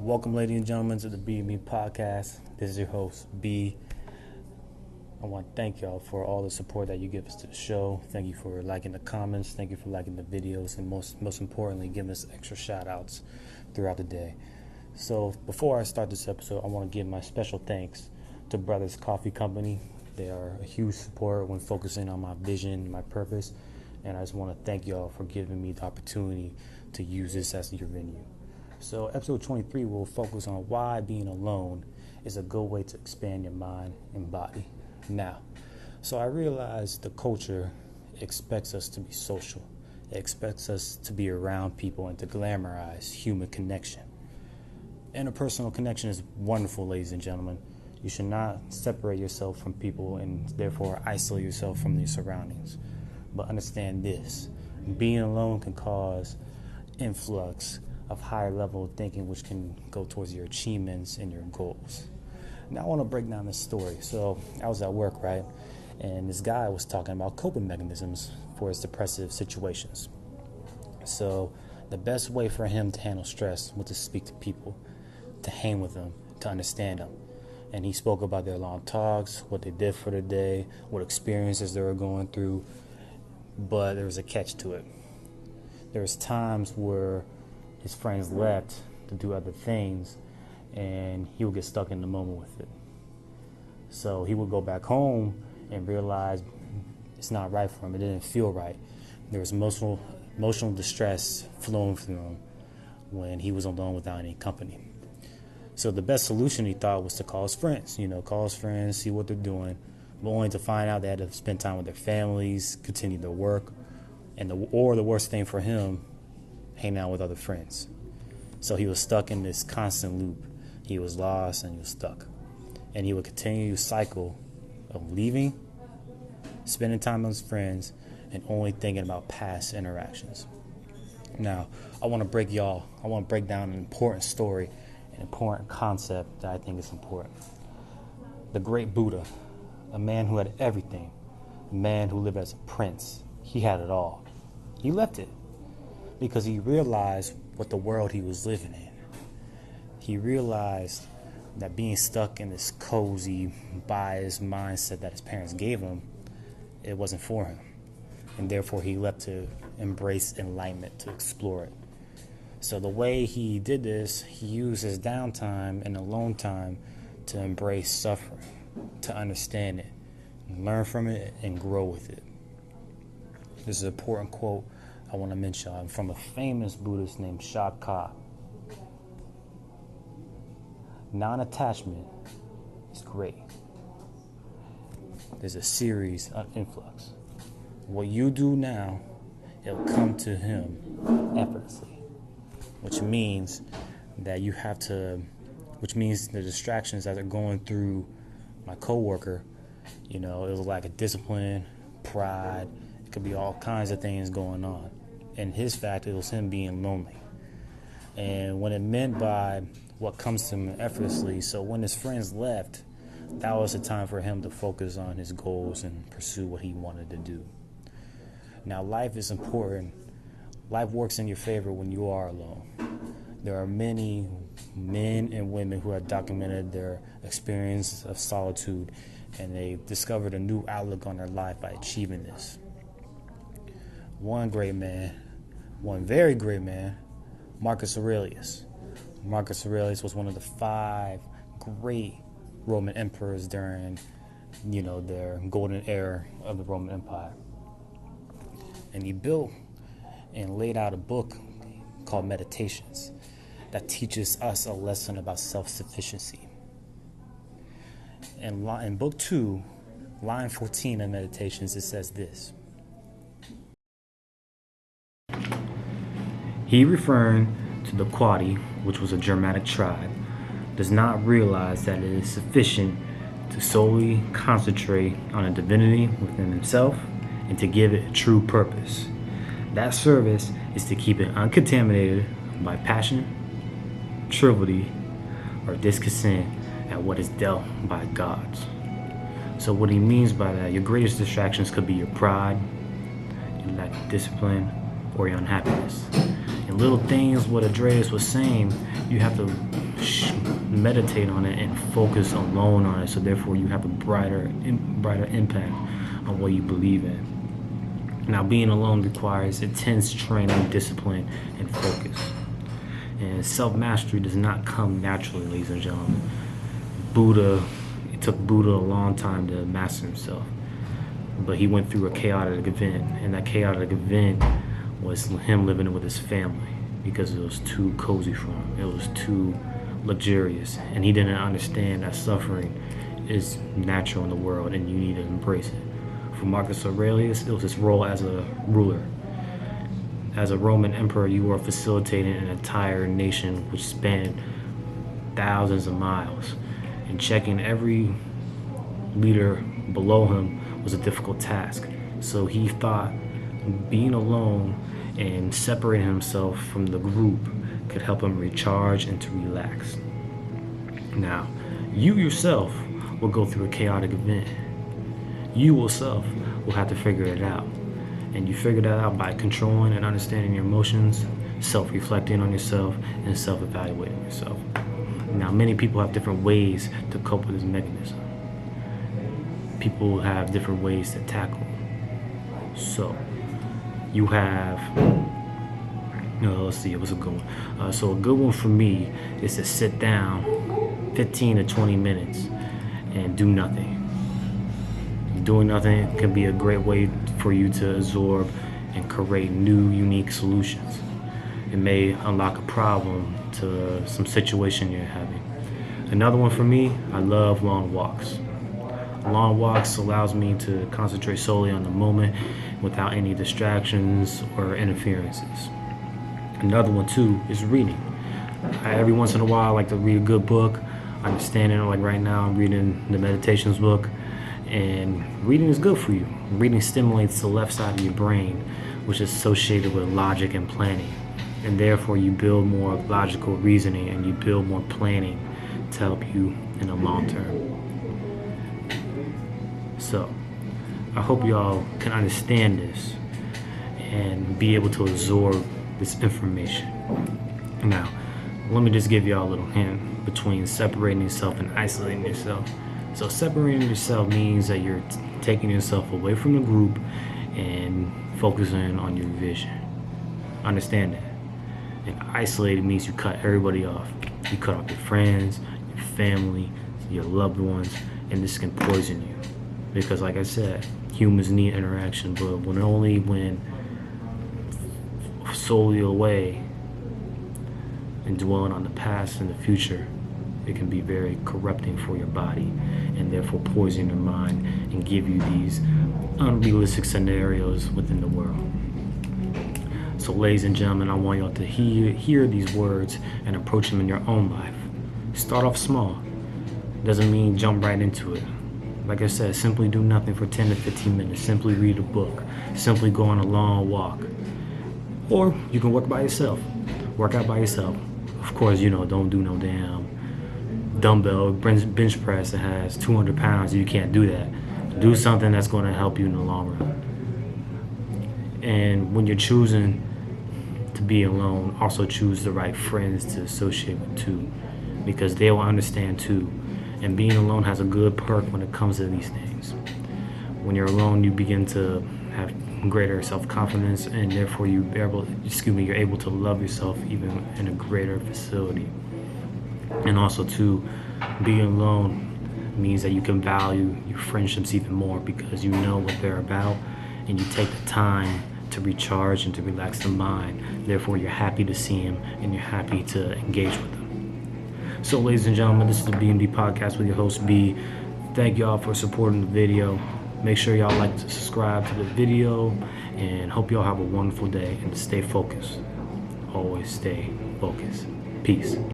Welcome, ladies and gentlemen, to the B and Me podcast. This is your host, B. I want to thank y'all for all the support that you give us to the show. Thank you for liking the comments. Thank you for liking the videos. And most importantly, giving us extra shout outs throughout the day. So before I start this episode, I want to give my special thanks to Brothers Coffee Company. They are a huge support when focusing on my vision, my purpose. And I just want to thank y'all for giving me the opportunity to use this as your venue. So episode 23 will focus on why being alone is a good way to expand your mind and body. Now, so I realize the culture expects us to be social. It expects us to be around people and to glamorize human connection. Interpersonal connection is wonderful, ladies and gentlemen. You should not separate yourself from people and therefore isolate yourself from your surroundings. But understand this, being alone can cause influx of higher level of thinking, which can go towards your achievements and your goals. Now I want to break down this story. So I was at work, right? And this guy was talking about coping mechanisms for his depressive situations. So the best way for him to handle stress was to speak to people, to hang with them, to understand them. And he spoke about their long talks, what they did for the day, what experiences they were going through. But there was a catch to it. There was times where his friends left to do other things, and he would get stuck in the moment with it. So he would go back home and realize it's not right for him. It didn't feel right. There was emotional distress flowing through him when he was alone without any company. So the best solution he thought was to call his friends. Call his friends, see what they're doing, but only to find out they had to spend time with their families, continue their work, or the worst thing for him, hanging out with other friends. So he was stuck in this constant loop. He was lost and he was stuck. And he would continue to cycle of leaving, spending time with his friends, and only thinking about past interactions. Now, I want to break down an important story, an important concept that I think is important. The great Buddha, a man who had everything, a man who lived as a prince. He had it all. He left it because he realized what the world he was living in. He realized that being stuck in this cozy, biased mindset that his parents gave him, it wasn't for him. And therefore he left to embrace enlightenment, to explore it. So the way he did this, he used his downtime and alone time to embrace suffering, to understand it, learn from it, and grow with it. This is an important quote I want to mention from a famous Buddhist named Shaka. Non-attachment is great. There's a series of influx. What you do now, it'll come to him effortlessly, which means the distractions that are going through my coworker, it was like a discipline, pride. It could be all kinds of things going on. And his fact, it was him being lonely. And what it meant by what comes to him effortlessly, so when his friends left, that was the time for him to focus on his goals and pursue what he wanted to do. Now, life is important. Life works in your favor when you are alone. There are many men and women who have documented their experience of solitude, and they discovered a new outlook on their life by achieving this. One very great man, Marcus Aurelius. Marcus Aurelius was one of the 5 great Roman emperors during, their golden era of the Roman Empire. And he built and laid out a book called Meditations that teaches us a lesson about self-sufficiency. And in book 2, line 14 of Meditations, it says this. He, referring to the Quadi, which was a Germanic tribe, does not realize that it is sufficient to solely concentrate on a divinity within himself and to give it a true purpose. That service is to keep it uncontaminated by passion, triviality, or discontent at what is dealt by gods. So what he means by that, your greatest distractions could be your pride, your lack of discipline, or your unhappiness. And little things what Aurelius was saying you have to meditate on it and focus alone on it, so therefore you have a brighter impact on what you believe in. Now, being alone requires intense training, discipline, and focus. And self-mastery does not come naturally, ladies and gentlemen. It took Buddha a long time to master himself. But he went through a chaotic event, and that chaotic event was him living with his family because it was too cozy for him. It was too luxurious, and he didn't understand that suffering is natural in the world and you need to embrace it. For Marcus Aurelius, it was his role as a ruler. As a Roman emperor, you were facilitating an entire nation which spanned thousands of miles, and checking every leader below him was a difficult task. So he thought being alone and separating himself from the group could help him recharge and to relax. Now, you yourself will go through a chaotic event. You yourself will have to figure it out. And you figure that out by controlling and understanding your emotions, self-reflecting on yourself, and self-evaluating yourself. Now, many people have different ways to cope with this mechanism. People have different ways to tackle it. So, you have, let's see, what's a good one? So a good one for me is to sit down 15 to 20 minutes and do nothing. Doing nothing can be a great way for you to absorb and create new, unique solutions. It may unlock a problem to some situation you're having. Another one for me, I love long walks. Long walks allows me to concentrate solely on the moment without any distractions or interferences. Another one too is reading. Every once in a while I like to read a good book. Understanding, like right now I'm reading the Meditations book, and reading is good for you. Reading stimulates the left side of your brain, which is associated with logic and planning, and therefore you build more logical reasoning and you build more planning to help you in the long term. So I hope y'all can understand this and be able to absorb this information. Now, let me just give y'all a little hint between separating yourself and isolating yourself. So separating yourself means that you're taking yourself away from the group and focusing on your vision. Understand that. And isolating means you cut everybody off. You cut off your friends, your family, your loved ones, and this can poison you. Because like I said, humans need interaction, but when solely away and dwelling on the past and the future, it can be very corrupting for your body and therefore poison your mind and give you these unrealistic scenarios within the world. So ladies and gentlemen, I want y'all to hear these words and approach them in your own life. Start off small. Doesn't mean jump right into it. Like I said, simply do nothing for 10 to 15 minutes. Simply read a book. Simply go on a long walk. Or you can work by yourself. Work out by yourself. Of course, don't do no damn dumbbell bench press that has 200 pounds. You can't do that. Do something that's going to help you in the long run. And when you're choosing to be alone, also choose the right friends to associate with too, because they will understand too. And being alone has a good perk when it comes to these things. When you're alone, you begin to have greater self-confidence, and therefore you're able to love yourself even in a greater facility. And also too, being alone means that you can value your friendships even more because you know what they're about, and you take the time to recharge and to relax the mind. Therefore, you're happy to see them and you're happy to engage with them. So, ladies and gentlemen, this is the B&B Podcast with your host, B. Thank y'all for supporting the video. Make sure y'all like to subscribe to the video, and hope y'all have a wonderful day and stay focused. Always stay focused. Peace.